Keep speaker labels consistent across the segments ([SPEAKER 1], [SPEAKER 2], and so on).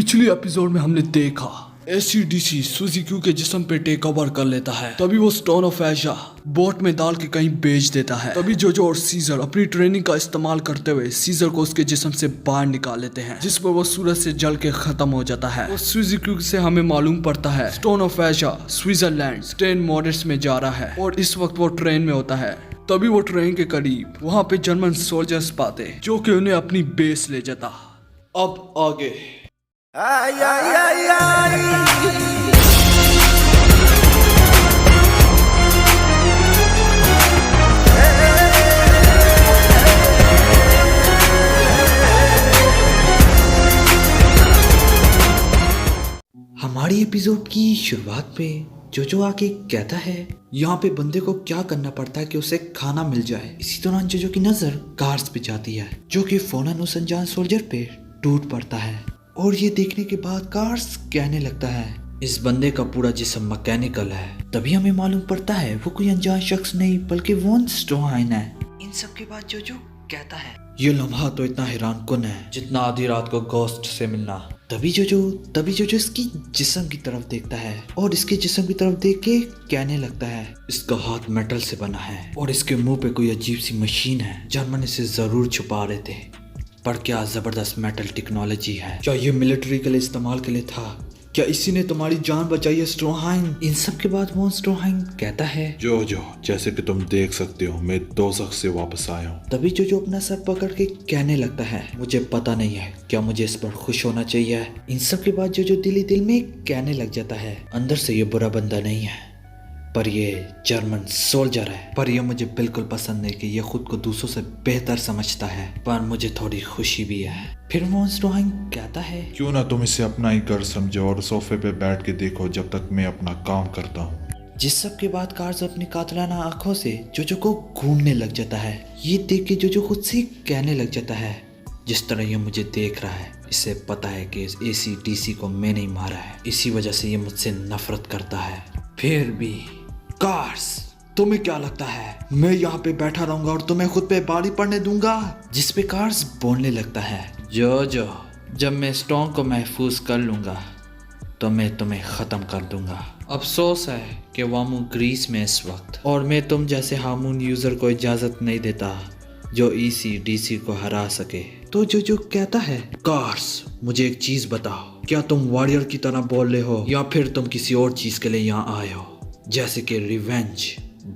[SPEAKER 1] पिछली एपिसोड में हमने देखा एसीडीसी सुजुकी के जिस्म पे टेक ओवर कर लेता है। तभी वो स्टोन ऑफ एशिया बोट में डाल के कहीं बेच देता है। तभी जोजो और सीजर अपनी ट्रेनिंग का इस्तेमाल करते हुए सीजर को उसके जिस्म से बाहर निकाल लेते हैं, जिस पर वो सूरज से जल के खत्म हो जाता है। वो सुजुकी से हमें मालूम पड़ता है स्टोन ऑफ एशिया स्विट्जरलैंड स्टेन मॉडर्स में जा रहा है और इस वक्त वो ट्रेन में होता है। तभी वो ट्रेन के करीब वहाँ पे जर्मन सोल्जर्स पाते जो कि उन्हें अपनी बेस ले जाता। अब आगे
[SPEAKER 2] Ay, ay, ay, ay.
[SPEAKER 3] हमारी एपिसोड की शुरुआत पे जोजो आके कहता है यहाँ पे बंदे को क्या करना पड़ता है कि उसे खाना मिल जाए। इसी दौरान जोजो की नजर कार्स पे जाती है जो कि फौरन उस अनजान सोल्जर पे टूट पड़ता है और ये देखने के बाद कार्स कहने लगता है इस बंदे का पूरा जिस्म मैकेनिकल है। तभी हमें मालूम पड़ता है वो कोई अनजान शख्स नहीं बल्कि वॉन स्ट्रोहाइन है। इन सब के बाद जोजो कहता है ये लम्हा तो इतना हैरान कुन है जितना आधी रात को गोस्ट से मिलना। तभी जोजो इसकी जिस्म की तरफ देखता है और इसके जिस्म की तरफ देख के कहने लगता है इसका हाथ मेटल से बना है और इसके मुंह पे कोई अजीब सी मशीन है। जर्मन इसे जरूर छुपा रहे थे, पर क्या जबरदस्त मेटल टेक्नोलॉजी है। क्या ये मिलिट्री के लिए इस्तेमाल के लिए था? क्या इसी ने तुम्हारी जान बचाई है स्ट्रोहाइन? इन सब के बाद वो स्ट्रोहाइन कहता है
[SPEAKER 4] जो जैसे कि तुम देख सकते हो मैं दोज़ख से वापस आया हूँ।
[SPEAKER 3] तभी जो अपना सर पकड़ के कहने लगता है मुझे पता नहीं है क्या मुझे इस पर खुश होना चाहिए। इन सब के बाद जो दिल ही दिल में कहने लग जाता है अंदर से ये बुरा बंदा नहीं है पर ये जर्मन सोल्जर है। पर ये मुझे बिल्कुल पसंद नहीं कि ये खुद को दूसरों से बेहतर समझता है, पर मुझे थोड़ी खुशी भी है। फिर वो स्ट्रोहाइन कहता है
[SPEAKER 4] क्यों ना तुम इसे अपना ही घर समझो और सोफे पे बैठ के देखो जब तक मैं अपना काम करता हूँ।
[SPEAKER 3] जिस सब के बाद कार्स अपनी कातलाना आंखों से जोजो को घूमने लग जाता है। ये देख के जोजो खुद से कहने लग जाता है जिस तरह ये मुझे देख रहा है इसे पता है कि इस एसीडीसी को मैंने ही मारा है, इसी वजह से ये मुझसे नफरत करता है। फिर भी कार्स तुम्हें क्या लगता है मैं यहाँ पे बैठा रहूंगा और तुम्हें खुद पे बारी पड़ने दूंगा? जिस पे कार्स बोलने लगता है जो जब मैं स्टोन को महफूज कर लूंगा तो मैं तुम्हें ख़त्म कर दूंगा। अफसोस है कि वामू ग्रीस में इस वक्त और मैं तुम जैसे हार्मोन यूज़र को इजाज़त नहीं देता जो ECDC को हरा सके। तो जो कहता है कार्स मुझे एक चीज़ बताओ, क्या तुम वॉरियर की तरह बोल रहे हो या फिर तुम किसी और चीज़ के लिए यहाँ आए हो जैसे कि रिवेंज,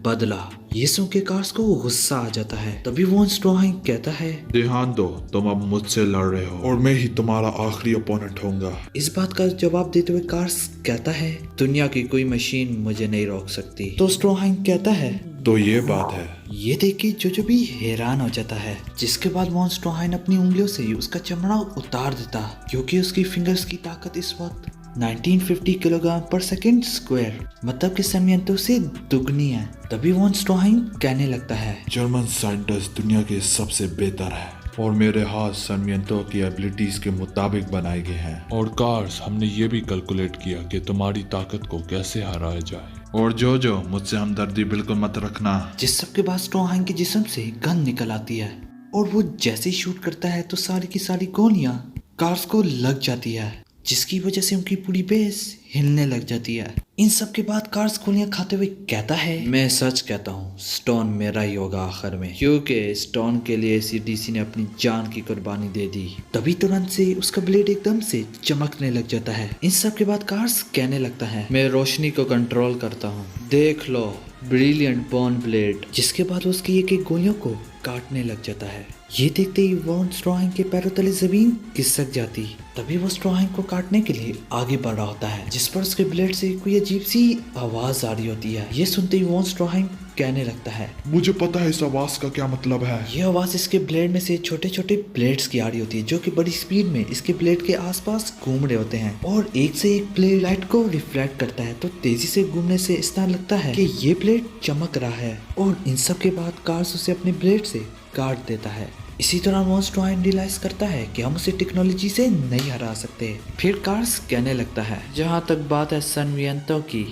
[SPEAKER 3] बदला? ये सुन के कार्स को गुस्सा आ जाता है। तभी वो स्ट्रोहाइन कहता है
[SPEAKER 4] ध्यान दो तुम अब मुझसे लड़ रहे हो और मैं ही तुम्हारा आखिरी ओपोनेंट होऊंगा।
[SPEAKER 3] इस बात का जवाब देते हुए कार्स कहता है दुनिया की कोई मशीन मुझे नहीं रोक सकती। तो स्ट्रोहाइन कहता है
[SPEAKER 4] तो ये बात है।
[SPEAKER 3] ये देख के जो भी हैरान हो जाता है, जिसके बाद वो स्ट्रोहाइन अपनी उंगलियों से उसका चमड़ा उतार देता क्योंकि उसकी फिंगर्स की ताकत इस वक्त 1950 किलोग्राम पर सेकेंड स्क्वायर मतलब कि समियंतों से दुगनी है। तभी वो स्ट्रोहाइन कहने लगता है
[SPEAKER 4] जर्मन साइंटिस्ट दुनिया के सबसे बेहतर है और मेरे हाथ सनमियंतों की एबिलिटीज के मुताबिक बनाए गए हैं। और कार्स हमने ये भी कैलकुलेट किया कि तुम्हारी ताकत को कैसे हराया जाए। और जो मुझसे हमदर्दी बिल्कुल मत रखना।
[SPEAKER 3] जिस सब के बाद स्ट्रोहाइन के जिस्म से गन निकल आती है और वो जैसे ही शूट करता है तो सारी की सारी गोलियां कार्स को लग जाती है जिसकी वजह से उनकी पूरी बेस हिलने लग जाती है। इन सब के बाद कार्स गोलियां खाते हुए कहता है मैं सच कहता हूँ स्टोन मेरा ही होगा आखिर में, क्योंकि स्टोन के लिए एसीडीसी ने अपनी जान की कुर्बानी दे दी। तभी तुरंत से उसका ब्लेड एकदम से चमकने लग जाता है। इन सब के बाद कार्स कहने लगता है मैं रोशनी को कंट्रोल करता हूँ, देख लो ब्रिलियंट बॉर्न ब्लेड। जिसके बाद उसकी एक गोलियों को काटने लग जाता है। ये देखते ही वो स्ट्रोहाइन के पैरों तले जमीन खिसक जाती। तभी वो स्ट्रोहाइन को काटने के लिए आगे बढ़ रहा होता है जिस पर उसके ब्लेड से कोई अजीब सी आवाज आ रही होती है। ये सुनते ही वो स्ट्रोहाइन कहने लगता है
[SPEAKER 4] मुझे पता है इस आवाज का क्या मतलब है।
[SPEAKER 3] ये आवाज इसके ब्लेड में से छोटे छोटे ब्लेड्स की आ रही होती है जो कि बड़ी स्पीड में इसके ब्लेड के आसपास घूम रहे होते हैं और एक से एक ब्लेड लाइट को रिफ्लेक्ट करता है। तो तेजी से घूमने से इस तरह लगता है कि ये ब्लेड चमक रहा है। और इन सब के बाद कार्स उसे अपने ब्लेड से काट देता है। इसी दौरान वो स्ट्रोहाइन रियलाइज करता है कि हम उसे टेक्नोलॉजी से नहीं हरा सकते। फिर कार्स कहने लगता है जहाँ तक बात है सनमियंतों की,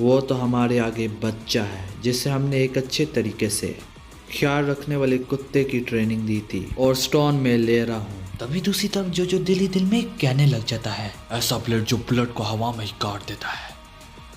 [SPEAKER 3] वो तो हमारे आगे बच्चा है जिसे हमने एक अच्छे तरीके से ख्याल रखने वाले कुत्ते की ट्रेनिंग दी थी और स्टोन में ले रहा हूँ तभी दूसरी तरफ जोजो दिल ही दिल में कहने लग जाता है,
[SPEAKER 1] ऐसा ब्लेड जो बुलेट को हवा में ही काट देता है,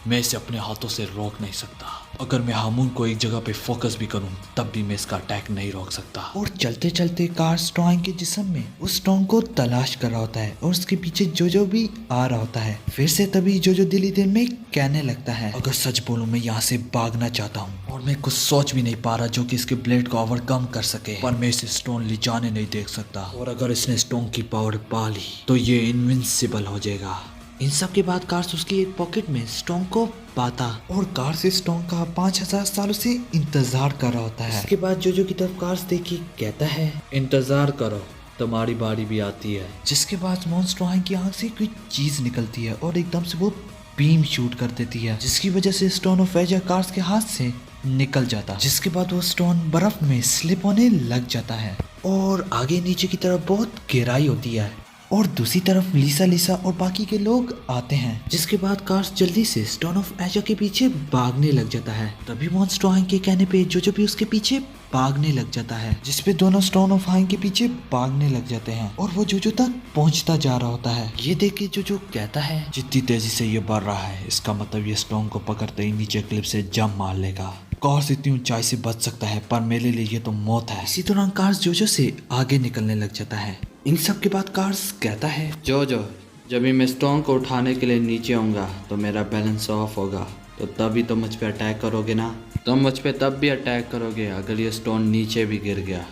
[SPEAKER 1] मैं इसे अपने हाथों से रोक नहीं सकता। अगर मैं हामून को एक जगह पे फोकस भी करूं तब भी मैं इसका अटैक नहीं रोक सकता।
[SPEAKER 3] और चलते चलते कार स्ट्रॉन्ग के जिस्म में उस स्ट्रॉन्ग को तलाश कर रहा होता है और उसके पीछे जोजो भी आ रहा होता है। फिर से तभी जोजो दिल ही दिल में कहने लगता है,
[SPEAKER 1] अगर सच बोलूं मैं यहाँ से भागना चाहता हूँ और मैं कुछ सोच भी नहीं पा रहा जो कि इसके ब्लेड को ओवरकम कर सके, पर मैं इसे स्टोन ले जाने नहीं देख सकता। और अगर इसने स्टोन की पावर पा ली तो ये इनविंसिबल हो जाएगा।
[SPEAKER 3] इन सब के बाद कार्स उसकी एक पॉकेट में स्टोन को पाता और कार से स्टोन का 5000 सालों से इंतजार कर रहा होता है। इसके बाद जोजो की तरफ कार्स देखी कहता है,
[SPEAKER 1] इंतजार करो, तुम्हारी बारी भी आती है।
[SPEAKER 3] जिसके बाद मॉन्स्टर की आंख से कोई चीज निकलती है और एकदम से वो बीम शूट कर देती है, जिसकी वजह से स्टोन ऑफ एजा कार्स के हाथ से निकल जाता है। जिसके बाद वो स्टोन बर्फ में स्लिप होने लग जाता है और आगे नीचे की तरफ बहुत गहराई होती है और दूसरी तरफ लिसा और बाकी के लोग आते हैं। जिसके बाद कार्स जल्दी से स्टोन ऑफ एजा के पीछे भागने लग जाता है। तभी मॉन्स्टर हाई के कहने पे जोजो भी उसके पीछे भागने लग जाता है, जिसपे दोनों स्टोन ऑफ हाई के पीछे भागने लग जाते हैं और वो जोजो तक पहुंचता जा रहा होता है। ये देख के जोजो कहता है,
[SPEAKER 1] जितनी तेजी से ये बढ़ रहा है इसका मतलब ये स्टोन को पकड़ते ही नीचे क्लिप से जंप मार लेगा। कार्स इतनी ऊंचाई से बच सकता है पर मेरे लिए ये तो मौत है।
[SPEAKER 3] इसी दौरान कार्स जोजो से आगे निकलने लग जाता है। इन सब के बाद कार्स कहता है,
[SPEAKER 1] जोजो जब भी मैं स्टोन को उठाने के लिए नीचे आऊंगा तो मेरा बैलेंस ऑफ होगा, तो तभी तुम मुझ पे अटैक करोगे ना। तुम मुझ पे तब भी अटैक करोगे अगर ये स्टोन नीचे भी गिर गया।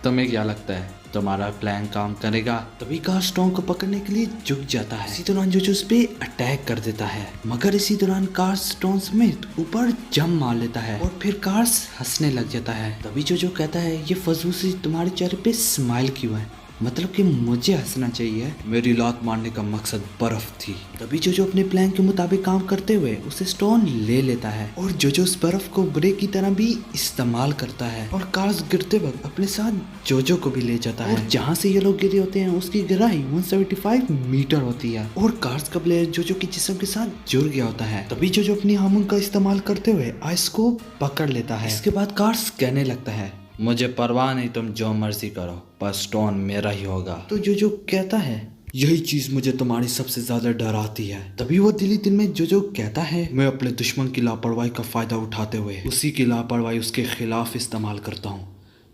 [SPEAKER 1] तुम्हें क्या लगता है तुम्हारा प्लान काम करेगा?
[SPEAKER 3] तभी कार्स स्टोन को पकड़ने के लिए झुक जाता है। इसी दौरान जोजो उस पे अटैक कर देता है, मगर इसी दौरान कार्स स्टोन समेत ऊपर जंप मार लेता है और फिर कार्स हंसने लग जाता है। तभी जोजो कहता है, ये फजूल से तुम्हारे चेहरे पे स्माइल क्यों है, मतलब कि मुझे हंसना चाहिए।
[SPEAKER 1] मेरी लात मारने का मकसद बर्फ थी।
[SPEAKER 3] तभी जोजो अपने प्लान के मुताबिक काम करते हुए उसे स्टोन ले लेता है और जोजो उस बर्फ को ब्रेक की तरह भी इस्तेमाल करता है और कार्स गिरते वक्त अपने साथ जोजो को भी ले जाता है। और जहाँ से ये लोग गिरे होते हैं उसकी गहराई 175 मीटर होती है और कार्स का ब्लेड जोजो के जिस्म के साथ जुड़ गया होता है। तभी जोजो अपनी हामुन का इस्तेमाल करते हुए आइस को पकड़ लेता है। इसके बाद कार्स कहने लगता है,
[SPEAKER 1] मुझे परवाह नहीं, तुम जो मर्जी करो, पर स्टोन मेरा ही होगा।
[SPEAKER 3] तो जोजो कहता है,
[SPEAKER 1] यही चीज मुझे तुम्हारी सबसे ज्यादा डराती है।
[SPEAKER 3] तभी वो दिली दिल में जोजो कहता है,
[SPEAKER 1] मैं अपने दुश्मन की लापरवाही का फायदा उठाते हुए उसी की लापरवाही उसके खिलाफ इस्तेमाल करता हूँ,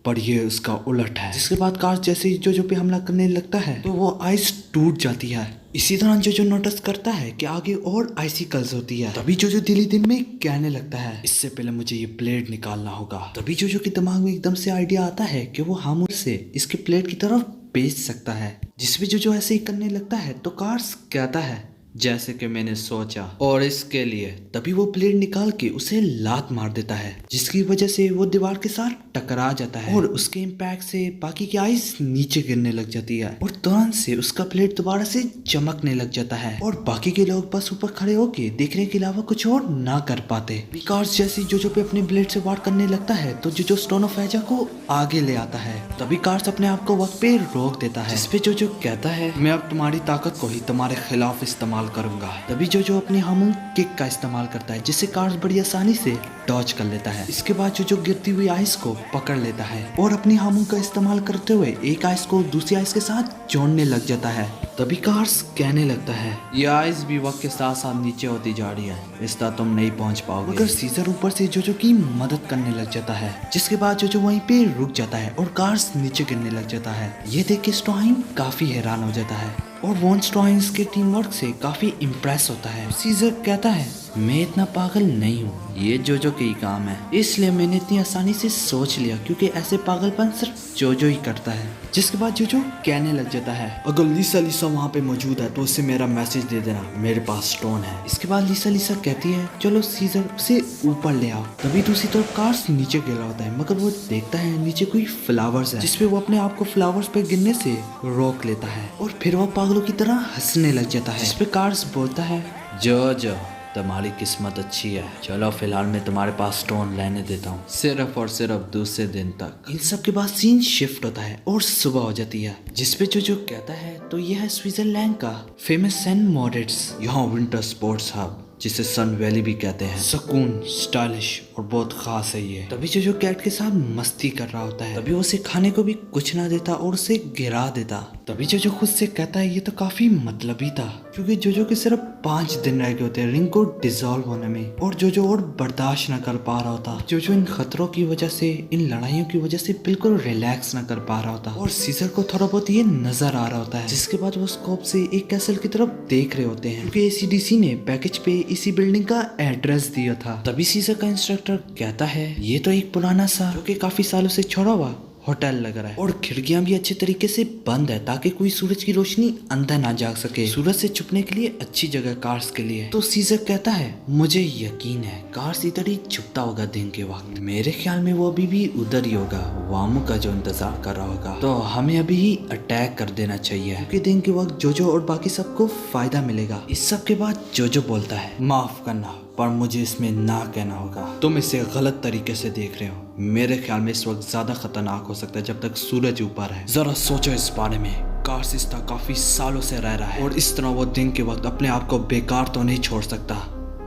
[SPEAKER 1] पर ये उसका उलट है।
[SPEAKER 3] जिसके बाद कार्स जैसे ही जोजो पे हमला करने लगता है तो वो आइस टूट जाती है। इसी दौरान जोजो नोटिस करता है कि आगे और आइसिकल्स होती है। तभी जोजो दिली दिल में कहने लगता है,
[SPEAKER 1] इससे पहले मुझे ये प्लेट निकालना होगा।
[SPEAKER 3] तभी जोजो के दिमाग में एकदम से आइडिया आता है कि वो हामुर से इसके प्लेट की तरफ भेज सकता है। जिसपे जोजो ऐसे ही करने लगता है तो कार्स कहता है,
[SPEAKER 1] जैसे कि मैंने सोचा, और इसके लिए।
[SPEAKER 3] तभी वो प्लेट निकाल के उसे लात मार देता है, जिसकी वजह से वो दीवार के साथ टकरा जाता है और उसके इम्पैक्ट से बाकी की आइस नीचे गिरने लग जाती है और तुरंत से उसका प्लेट दोबारा से चमकने लग जाता है और बाकी के लोग बस ऊपर खड़े होके देखने के अलावा कुछ और ना कर पाते। कार्स जैसे जोजो पे अपने ब्लेड से वार करने लगता है तो जोजो स्टोन ऑफ एजा को आगे ले आता है। तभी कार्स अपने आप को वक्त पे रोक देता है, जिसपे जोजो कहता है,
[SPEAKER 1] मैं अब तुम्हारी ताकत को ही तुम्हारे खिलाफ इस्तेमाल करूंगा।
[SPEAKER 3] तभी जोजो अपनी हामुन किक का इस्तेमाल करता है, जिससे कार्स बड़ी आसानी से डॉज कर लेता है। इसके बाद जोजो गिरती हुई आइस को पकड़ लेता है और अपनी हामुन का इस्तेमाल करते हुए एक आइस को दूसरी आइस के साथ जोड़ने लग जाता है। तभी कार्स कहने लगता है,
[SPEAKER 1] ये आइस भी वक्त के साथ साथ नीचे होती जा रही है, इस तरह तुम नहीं पहुंच पाओगे।
[SPEAKER 3] मगर सीजर ऊपर से जोजो की मदद करने लग जाता है, जिसके बाद जोजो वहीं पे रुक जाता है और कार्स नीचे गिरने लग जाता है। ये देख के स्टॉइन काफी हैरान हो जाता है और वॉन स्टॉइन्स के टीम वर्क से काफी इम्प्रेस होता है। सीजर कहता है,
[SPEAKER 1] मैं इतना पागल नहीं हूँ, ये जोजो के ही काम है,
[SPEAKER 3] इसलिए मैंने इतनी आसानी से सोच लिया क्योंकि ऐसे पागलपन सिर्फ जोजो ही करता है। जिसके बाद जोजो कहने लग जाता है,
[SPEAKER 1] अगर लिसा वहाँ पे मौजूद है तो उसे मेरा मैसेज दे देना, मेरे पास स्टोन है।
[SPEAKER 3] इसके बाद लिसा कहती है, चलो सीजर उसे ऊपर ले आओ। तभी दूसरी तरफ कार्स नीचे गिर रहा होता है, मगर वो देखता है नीचे कोई फ्लावर्स है, जिसपे वो अपने आप को फ्लावर्स पे गिरने से रोक लेता है और फिर वो पागलों की तरह हंसने लग जाता है। जिसपे कार्स बोलता है,
[SPEAKER 1] जोजो तुम्हारी किस्मत अच्छी है, चलो फिलहाल मैं तुम्हारे पास स्टोन लेने देता हूँ, सिर्फ और सिर्फ दूसरे दिन तक।
[SPEAKER 3] इन सब के बाद सीन शिफ्ट होता है और सुबह हो जाती है, जिसपे जो कहता है, तो यह है स्विट्जरलैंड का फेमस सेंट मोरिट्स।
[SPEAKER 1] यहाँ विंटर स्पोर्ट्स हब, जिसे सन वैली भी कहते हैं,
[SPEAKER 3] सुकून, स्टाइलिश और बहुत खास है ये। तभी जोजो कैट के साथ मस्ती कर रहा होता है। तभी उसे खाने को भी कुछ ना देता और उसे गिरा देता। तभी जोजो खुद से कहता है ये तो काफी मतलबी था, क्योंकि जोजो के सिर्फ 5 दिन रह गए होते हैं रिंग को डिसॉल्व होने में, और जोजो और बर्दाश्त न कर पा रहा होता। जोजो इन खतरों की वजह से, इन लड़ाइयों की वजह से बिल्कुल रिलैक्स न कर पा रहा होता, और सीजर को थोड़ा बहुत ये नजर आ रहा होता है। जिसके बाद वो स्कोप से एक कैसल की तरफ देख रहे होते हैं, क्योंकि एसीडीसी ने पैकेज पे इसी बिल्डिंग का एड्रेस दिया था। तभी सीजर का इंस्ट्रक्टर कहता है ये तो एक पुराना सा, जो कि काफी सालों से छोड़ा हुआ होटल लग रहा है, और खिड़कियां भी अच्छे तरीके से बंद है ताकि कोई सूरज की रोशनी अंदर ना जा सके। सूरज से छुपने के लिए अच्छी जगह कार्स के लिए। तो सीजर कहता है मुझे यकीन है कार्स इधर ही छुपता होगा दिन के वक्त। मेरे ख्याल में वो अभी भी उधर ही होगा, वामू का जो इंतजार कर रहा होगा। तो हमें अभी ही अटैक कर देना चाहिए, क्योंकि दिन के वक्त जोजो और बाकी सबको फायदा मिलेगा। इस सब के बाद जोजो बोलता है माफ करना, पर मुझे इसमें ना कहना होगा। तुम इसे गलत तरीके से देख रहे हो। मेरे ख्याल में इस वक्त ज्यादा खतरनाक हो सकता है जब तक सूरज ऊपर है। जरा सोचो इस बारे में। कार्सिस्ता काफी सालों से रह रहा है, और इस तरह वो दिन के वक्त अपने आप को बेकार तो नहीं छोड़ सकता,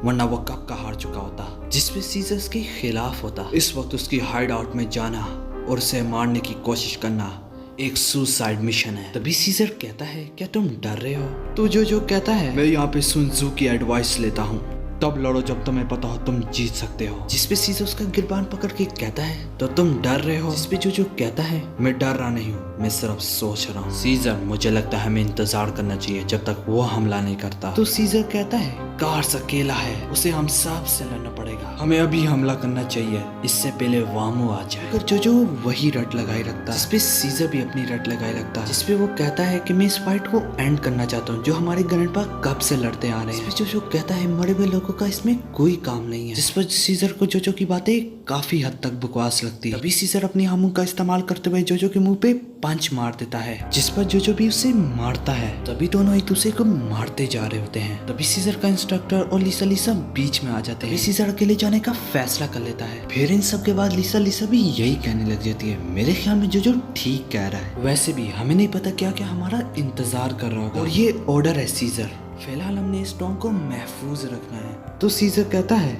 [SPEAKER 3] वरना वो कब का हार चुका होता, जिसपे सीजर्स के खिलाफ होता। इस वक्त उसकी हाइड आउट में जाना और उसे मारने की कोशिश करना एक सुसाइड मिशन है। तभी सीजर कहता है क्या तुम डर रहे हो? तो जो कहता है मैं यहाँ पे सुन त्सू की एडवाइस लेता हूँ, तब लड़ो जब तुम्हें पता हो तुम जीत सकते हो। जिसपे सीजर उसका गिरबान पकड़ के कहता है तो तुम डर रहे हो? जिसपे जो कहता है मैं डर रहा नहीं हूँ, मैं सिर्फ सोच रहा हूँ। सीजर मुझे लगता है हमें इंतजार करना चाहिए जब तक वो हमला नहीं करता। तो सीजर कहता है कार्स अकेला है, उसे हम सब से लड़ना पड़ेगा, हमें अभी हमला करना चाहिए इससे पहले वामू आ जाए। अगर जो वही रट लगाए रखता, जिसपे सीजर भी अपनी रट लगाए रखता, जिसपे वो कहता है कि मैं इस फाइट को एंड करना चाहता हूँ जो हमारे ग्रैंडपा कब से लड़ते आ रहे हैं। जिसपे जो कहता है मरे हुए लोगों का इसमें कोई काम नहीं है। जिस पर सीजर को जोजो की बातें काफी हद तक बकवास लगती है। तभी सीजर अपनी हमू का इस्तेमाल करते हुए जोजो के मुंह पे पंच मार देता है, जिस पर जोजो भी उसे मारता है। तभी दोनों एक दूसरे को मारते जा रहे होते हैं। तभी सीजर का इंस्ट्रक्टर और लिसा बीच में आ जाते हैं। सीजर अकेले जाने का फैसला कर लेता है। फिर इन सब के बाद लिसा भी यही कहने लग जाती है मेरे ख्याल में जोजो ठीक कह रहा है, वैसे भी हमें नहीं पता क्या क्या हमारा इंतजार कर रहा होगा, और ये ऑर्डर है सीजर, फिलहाल हमने इस टोंग को महफूज रखना है। तो सीजर कहता है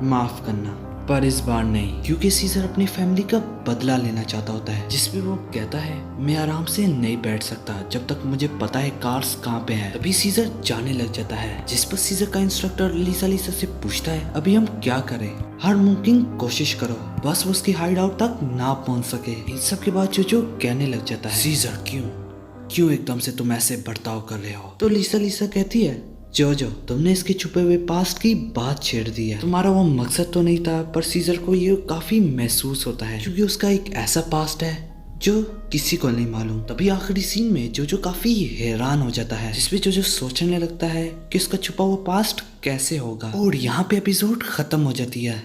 [SPEAKER 3] माफ करना, पर इस बार नहीं, क्योंकि सीजर अपनी फैमिली का बदला लेना चाहता होता है। जिसपे वो कहता है मैं आराम से नहीं बैठ सकता जब तक मुझे पता है कार्स कहाँ पे है। तभी सीजर जाने लग जाता है, जिस पर सीजर का इंस्ट्रक्टर लिसा से पूछता है अभी हम क्या करें? हर मुमकिन कोशिश करो, बस वो उसकी हाइड आउट तक ना पहुंच सके। इन सब के बाद जो कहने लग जाता है सीजर क्यों एकदम से तुम ऐसे बर्ताव कर रहे हो? तो लिसा कहती है जो तुमने इसके छुपे हुए पास्ट की बात छेड़ दी है। तुम्हारा वो मकसद तो नहीं था, पर सीजर को ये काफी महसूस होता है क्योंकि उसका एक ऐसा पास्ट है जो किसी को नहीं मालूम। तभी आखिरी सीन में जो काफी हैरान हो जाता है, जिसपे जो सोचने लगता है कि उसका छुपा हुआ पास्ट कैसे होगा, और यहाँ पे एपिसोड खत्म हो जाती है।